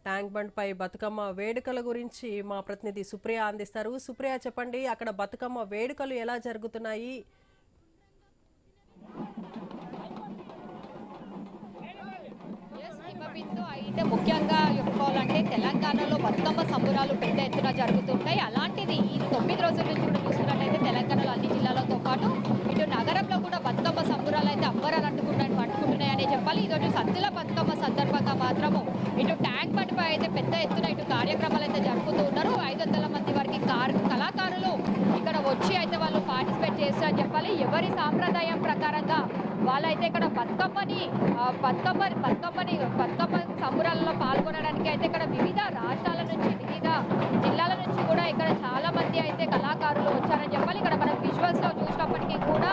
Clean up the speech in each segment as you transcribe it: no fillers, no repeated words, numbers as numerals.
Tank bund పై బతుకమ్మ వేడుకల గురించి మా ప్రతినిధి సుప్రియ అందిస్తారు. సుప్రియ చెప్పండి, అక్కడ బతుకమ్మ వేడుకలు ఎలా జరుగుతున్నాయి? అయితే ముఖ్యంగా చెప్పుకోవాలంటే తెలంగాణలో బతుకమ్మ సంబరాలు పెద్ద ఎత్తున జరుగుతుంటాయి. అలాంటిది ఈ 9 రోజుల నుంచి కూడా చూస్తున్నట్టయితే తెలంగాణలో అన్ని జిల్లాలతో పాటు ఇటు నగరంలో కూడా బతుకమ్మ సంబరాలు అయితే అంబరాన్ని పట్టుకుంటున్నాయనే చెప్పాలి. ఈరోజు సద్దుల బతుకమ్మ సందర్భంగా మాత్రము ఇటు ట్యాంక్ బండ్ పై అయితే పెద్ద ఎత్తున ఇటు కార్యక్రమాలు అయితే జరుపుతూ ఉన్నారు. 500 మంది వరకు కళాకారులు ఇక్కడ వచ్చి అయితే వాళ్ళు పార్టిసిపేట్ చేస్తారని చెప్పాలి. ఎవరి సాంప్రదాయం ప్రకారంగా వాళ్ళైతే ఇక్కడ బతుకమ్మ సంబరాలలో పాల్గొనడానికి అయితే ఇక్కడ వివిధ రాష్ట్రాల నుంచి వివిధ జిల్లాల నుంచి కూడా ఇక్కడ చాలా మంది అయితే కళాకారులు వచ్చారని చెప్పాలి. ఇక్కడ మనం విజువల్స్ లో చూసినప్పటికీ కూడా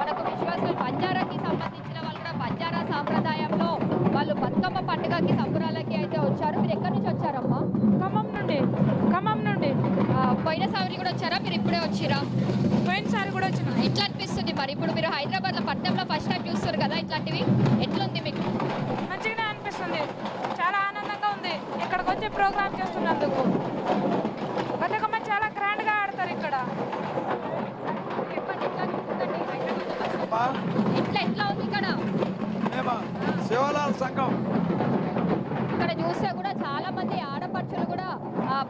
మనకు విజువల్స్ బంజారాకి సంబంధించిన వాళ్ళు కూడా బంజారా సాంప్రదాయంలో వాళ్ళు బతుకమ్మ పండుగకి సంబరాలకి అయితే వచ్చారు. మీరు ఎక్కడి నుంచి వచ్చారమ్మా? ఖమ్మం నుండి. పోయినసారి కూడా వచ్చారా? మీరు ఇప్పుడే వచ్చిరా? పోయినసారి కూడా వచ్చిన. ఎట్లా అనిపిస్తుంది మరి? ఇప్పుడు మీరు హైదరాబాద్ లో పట్టణంలో ఫస్ట్ టైం చూస్తారు కదా, ఇట్లాంటివి ఎట్లుంది మీకు? మంచిగానే అనిపిస్తుంది, చాలా ఆనందంగా ఉంది ఇక్కడికి వచ్చి ప్రోగ్రామ్ చేస్తున్నందుకు. బతుకమ్మ చాలా గ్రాండ్ గా ఆడతారు ఇక్కడ. ఎట్లా ఉంది ఇక్కడ? శివలాల్ సంఘం ఇక్కడ చూస్తే కూడా చాలా మంది ఆడపడుచులు కూడా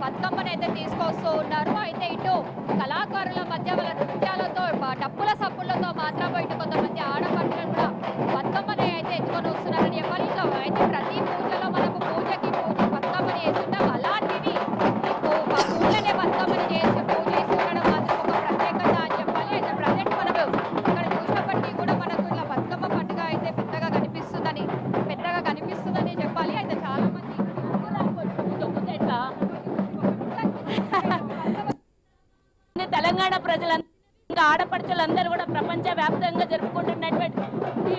బతుకమ్మని అయితే తీసుకొస్తూ ఉన్నారు. అయితే ఇటు కళాకారుల మధ్య వాళ్ళ నృత్యాలతో డప్పుల సప్పులతో మాత్రమే ఇటు కొంతమంది ఆడపడుచులు కూడా బతుకమ్మని అయితే ఎత్తుకొని వస్తున్నారని చెప్పాలి. ఇట్లా అయితే ప్రతి పూజలో మనకు పూజకి బతుకమ్మని వేస్తుంటాం. అలాంటివి పూలనే బతుకమ్మని చేసి పూజ చేస్తుండడం మాత్రం ఒక ప్రత్యేకత అని చెప్పాలి. అయితే ప్రజెంట్ మనము ఇక్కడ చూసినప్పటికీ కూడా మనకు ఇలా బతుకమ్మ పండుగ అయితే పెద్దగా కనిపిస్తుందని చెప్పాలి. అయితే చాలా మంది తెలంగాణ ప్రజలందరూ ఆడపడుచులందరూ కూడా ప్రపంచ వ్యాప్తంగా జరుపుకుంటున్నటువంటి ఈ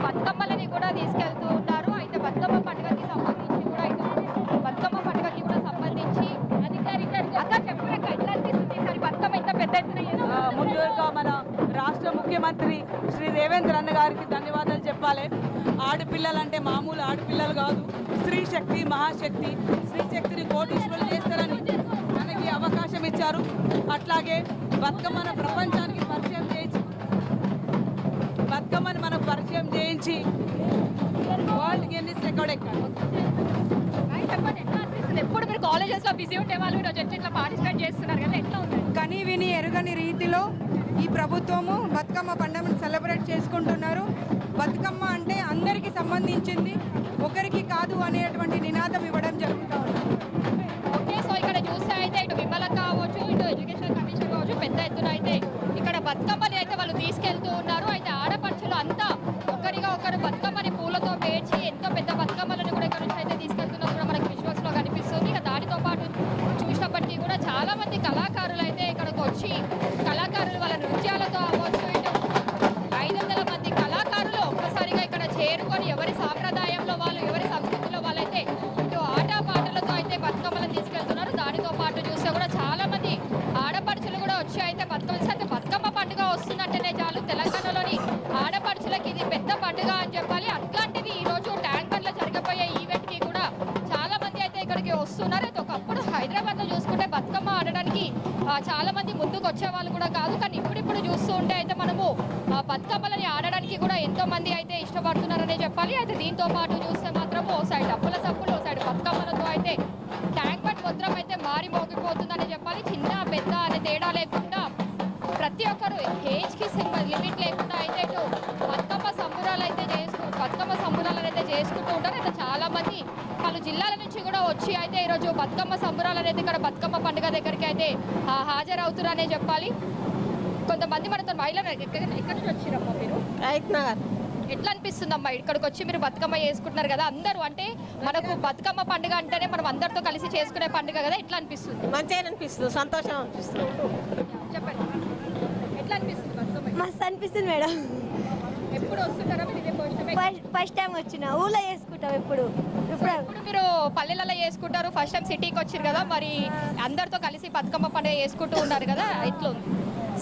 బతుకమ్మలని కూడా తీసుకెళ్తూ ఉంటారు. అయితే బతుకమ్మ పండుగకి సంబంధించి కూడా అక్క చెప్పాక ఎట్లా అనిపిస్తుంది ఈసారి బతుకమ్మ ఇంత పెద్ద ఎత్తున? ముందుగా మన రాష్ట్ర ముఖ్యమంత్రి శ్రీ రేవంత్ అన్న గారికి ధన్యవాదాలు చెప్పాలి. ఆడపిల్లలంటే మామూలు ఆడపిల్లలు కాదు, స్త్రీ శక్తి మహాశక్తి. స్త్రీ శక్తిని కోటీశ్వరులు చేస్తారని మనకి అవకాశం ఇచ్చారు. అట్లాగే బతుకమ్మను ప్రపంచానికి పరిచయం చేయించి వరల్డ్ గిన్నిస్ రికార్డ్ ఎక్కారు. ఎప్పుడు మీరు కాలేజెస్ లో బిజీ ఉంటే వాళ్ళు ఈరోజు ఇట్లా పార్టిసిపేట్ చేస్తున్నారు కదా, ఎట్లా ఉంది? కని విని ఎరుగని రీతిలో ఈ ప్రభుత్వము బతుకమ్మ పండుగను సెలబ్రేట్ చేసుకుంటున్నారు. బతుకమ్మ అంటే అందరికీ సంబంధించింది, ఒకరికి కాదు అనేటువంటి నినాదం ఇవ్వడం జరుగుతూ ఉంది. ఓకే, సో ఇక్కడ చూస్తే అయితే ఇటు విమల కావచ్చు, ఇటు ఎడ్యుకేషన్ కమిషన్ కావచ్చు, పెద్ద ఎత్తున అయితే ఇక్కడ బతుకమ్మని అయితే వాళ్ళు తీసుకెళ్తూ ఉన్నారు. అయితే ఆడపడుచులు అంతా ఒకరిగా ఒకరు బతుకమ్మని పూలతో పేర్చి ఎంతో పెద్ద బతుకమ్మలను కూడా ఇక్కడ నుంచి అయితే తీసుకెళ్తున్నారు కూడా మనకి విజువల్స్ లో కనిపిస్తుంది. ఇక దానితో పాటు చూసినప్పటికీ కూడా చాలా మంది కళాకారులు అయితే ఇక్కడికి వచ్చి కళాకారులు వాళ్ళ నృత్యాలతో అవ్వచ్చు, ఇటు 500 మంది కళాకారులు ఒక్కసారిగా ఇక్కడ చేరుకొని ఎవరి సాంప్రదాయంలో వాళ్ళు, ఎవరి సంస్కృతిలో వాళ్ళైతే ఇటు ఆట పాటలతో అయితే బతుకమ్మలను తీసుకెళ్తున్నారు. దానితో పాటు చూస్తే కూడా చాలా మంది ఆడపడుచులు కూడా వచ్చి అయితే బతుకమ్మ పండుగ వస్తుందంటేనే చాలు తెలంగాణలోని ఆడపడుచులకి ఇది పెద్ద పండుగ అని చెప్పాలి. అట్లాంటిది ఈ రోజు ట్యాంక్ బండ్ లో జరగబోయే ఈవెంట్ కి కూడా చాలా మంది అయితే ఇక్కడికి వస్తున్నారు. అయితే ఒకప్పుడు హైదరాబాద్ లో చూసుకుంటే బతుకమ్మ ఆడడానికి చాలా మంది ముందుకు వచ్చే వాళ్ళు కూడా కాదు, కానీ ఇప్పుడు చూస్తూ ఉంటే అయితే మనము బతుకమ్మలని ఆడడానికి కూడా ఎంతో మంది అయితే ఇష్టపడుతున్నారనే చెప్పాలి. అయితే దీంతో పాటు చూస్తే మాత్రం ఓ సైడ్ డప్పుల సప్పులు, ఓ సైడ్ బతుకమ్మలతో అయితే ట్యాంక్ బండ్ మొత్తం అయితే మారి మోగిపోతుందని చెప్పాలి. చిన్న పెద్ద అనే తేడా లేకుండా ప్రతి ఒక్కరు ఏజ్ కి లిమిట్ లేకుండా అయితే ఇటు బతుకమ్మ సంబరాలు అయితే చేసుకుంటూ ఉంటారు. అయితే చాలా మంది పలు జిల్లాల నుంచి కూడా వచ్చి అయితే ఈరోజు బతుకమ్మ సంబరాలు అనేది ఇక్కడ బతుకమ్మ పండుగ దగ్గరికి అయితే హాజరవుతున్నారనే చెప్పాలి. కొంతమంది మనతో మహిళలు ఎక్కడి నుంచి వచ్చిరమ్మా మీరు? ఎట్లా అనిపిస్తుందమ్మా ఇక్కడికి వచ్చి మీరు బతుకమ్మ చేసుకుంటున్నారు కదా? అందరూ అంటే మనకు బతుకమ్మ పండుగ అంటేనే మనం అందరితో కలిసి చేసుకునే పండుగ కదా, ఎట్లా అనిపిస్తుంది? మంచిగా అనిపిస్తుంది, సంతోషం అనిపిస్తుంది. చెప్పండి, ఎట్లా అనిపిస్తుంది బతుకమ్మ? మస్తు అనిపిస్తుంది మేడం. ఎప్పుడు వస్తుంటారా మీరు? ఇదే ఫస్ట్ టైం వచ్చిన ఊళ్ళో చేసుకుంటాం. ఇప్పుడు మీరు పల్లెలలో చేసుకుంటారు, ఫస్ట్ టైం సిటీకి వచ్చారు కదా, మరి అందరితో కలిసి బతుకమ్మ పండుగ చేసుకుంటూ ఉన్నారు కదా, ఎట్లా ఉంది?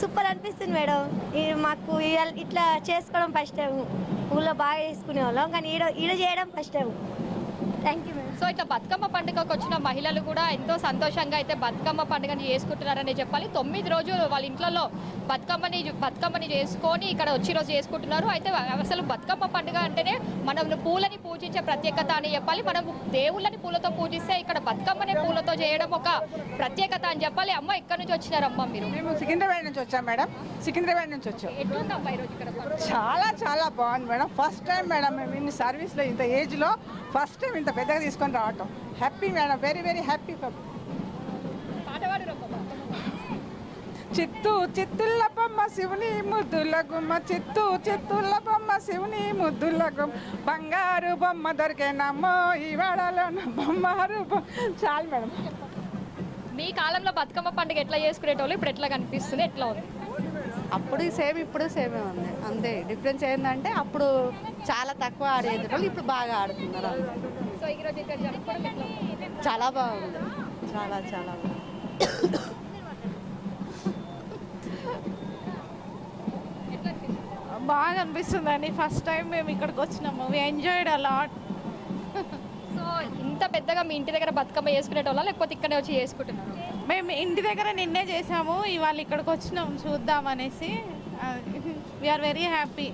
సూపర్ అనిపిస్తుంది మేడం. మాకు ఇట్లా చేసుకోవడం ఫస్ట్ టైం. ఊళ్ళో బాగా చేసుకునే వాళ్ళం, కానీ ఈడ చేయడం first time. Thank you madam. So ఇట్లా బతుకమ్మ పండుగకు వచ్చిన మహిళలు కూడా ఎంతో సంతోషంగా అయితే బతుకమ్మ పండుగని చేసుకుంటున్నారని చెప్పాలి. 9 రోజులు వాళ్ళ ఇంట్లో బతుకమ్మని చేసుకొని ఇక్కడ వచ్చి రోజు చేసుకుంటున్నారు. అయితే అసలు బతుకమ్మ పండుగ అంటేనే మనం పూలని పూజించే ప్రత్యేకత అని చెప్పాలి. మనం దేవుళ్ళని పూలతో పూజిస్తే ఇక్కడ బతుకమ్మని పూలతో చేయడం ఒక ప్రత్యేకత అని చెప్పాలి. అమ్మ ఎక్కడి నుంచి వచ్చినారమ్మ మీరు? మేము సికింద్రాబాద్ నుంచి వచ్చాం మేడం. సికింద్రాబాద్ నుంచి వచ్చాం. ఎట్లుందమ్మా ఈరోజు ఇక్కడ పండుగ? చాలా బాగుంది మేడం. ఫస్ట్ టైం మేడం మేము ఇన్ని సర్వీస్లో ఇంత ఏజ్లో ఫస్ట్ టైం ఇంత పెద్దగా తీసుకొని రావటం. Happy madam, very happy. పాటవాడు రమ్మమ్మ. చిత్తుల బొమ్మ శివుని ముద్దుల గుమ్మ, చిత్తుల బొమ్మ శివుని ముద్దుల గుమ్మ, బంగారు బొమ్మ దొరికేనమ్మో ఈ వాడలో బంగారు చాలు మేడం. మీ కాలంలో బతుకమ్మ పండుగ ఎట్లా చేసుకునేటోళ్ళు ఇప్పుడు ఎట్లా కనిపిస్తుంది, ఎట్లా ఉంది? అప్పుడు సేమ్ ఇప్పుడు సేమే ఉంది అంతే. డిఫరెన్స్ ఏంటంటే అప్పుడు చాలా తక్కువ ఆడేది వాళ్ళు ఇప్పుడు బాగా ఆడుతున్నారు. సో ఈరోజు ఇక్కడ జరుపుకోవడం ఎట్లా ఉంది? చాలా బాగుంది, చాలా బాగుంది. ఎట్లా అనిపిస్తుంది? బాగా అనిపిస్తుందండి. ఫస్ట్ టైం మేము ఇక్కడికి వచ్చినాము. We enjoyed a lot. సో ఇంత పెద్దగా మీ ఇంటి దగ్గర బతుకమ్మ చేసుకునేటోళ్ళ లేకపోతే ఇక్కడే వచ్చి చేసుకుంటున్నారు? మేము ఇంటి దగ్గర నిన్నే చేసాము, ఇవాళ ఇక్కడికి వచ్చినాము చూద్దామనేసి. We're very happy.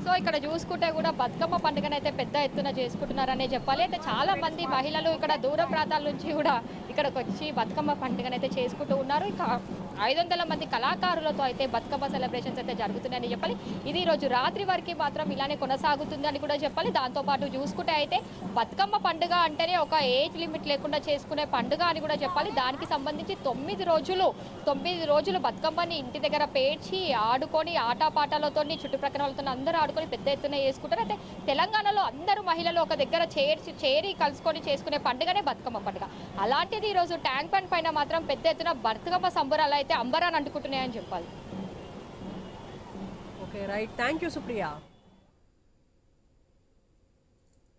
సో ఇక్కడ చూసుకుంటే కూడా బతుకమ్మ పండుగను అయితే పెద్ద ఎత్తున చేసుకుంటున్నారనే చెప్పాలి. అయితే చాలా మంది మహిళలు ఇక్కడ దూర ప్రాంతాల నుంచి కూడా ఇక్కడికి వచ్చి బతుకమ్మ పండుగను అయితే చేసుకుంటూ ఉన్నారు. ఇక 500 మంది కళాకారులతో అయితే బతుకమ్మ సెలబ్రేషన్స్ అయితే జరుగుతున్నాయని చెప్పాలి. ఇది రోజు రాత్రి వరకు మాత్రం ఇలానే కొనసాగుతుందని కూడా చెప్పాలి. దాంతోపాటు చూసుకుంటే అయితే బతుకమ్మ పండుగ అంటేనే ఒక ఏజ్ లిమిట్ లేకుండా చేసుకునే పండుగ అని కూడా చెప్పాలి. దానికి సంబంధించి 9 రోజులు బతుకమ్మని ఇంటి దగ్గర పేర్చి ఆడుకొని ఆటపాటలతో చుట్టుప్రక్కల వాళ్ళతో అందరూ ఆడుకొని పెద్ద ఎత్తున చేసుకుంటారు. అయితే తెలంగాణలో అందరూ మహిళలు ఒక దగ్గర చేరి కలుసుకొని చేసుకునే పండుగనే బతుకమ్మ పండుగ. అలాంటిది ఈరోజు ట్యాంక్ బండ్ పైన మాత్రం పెద్ద ఎత్తున బతుకమ్మ సంబరాలు అయితే అంబరాన్ని అంటుకుంటున్నాయని చెప్పాలి. Okay right, thank you Supriya.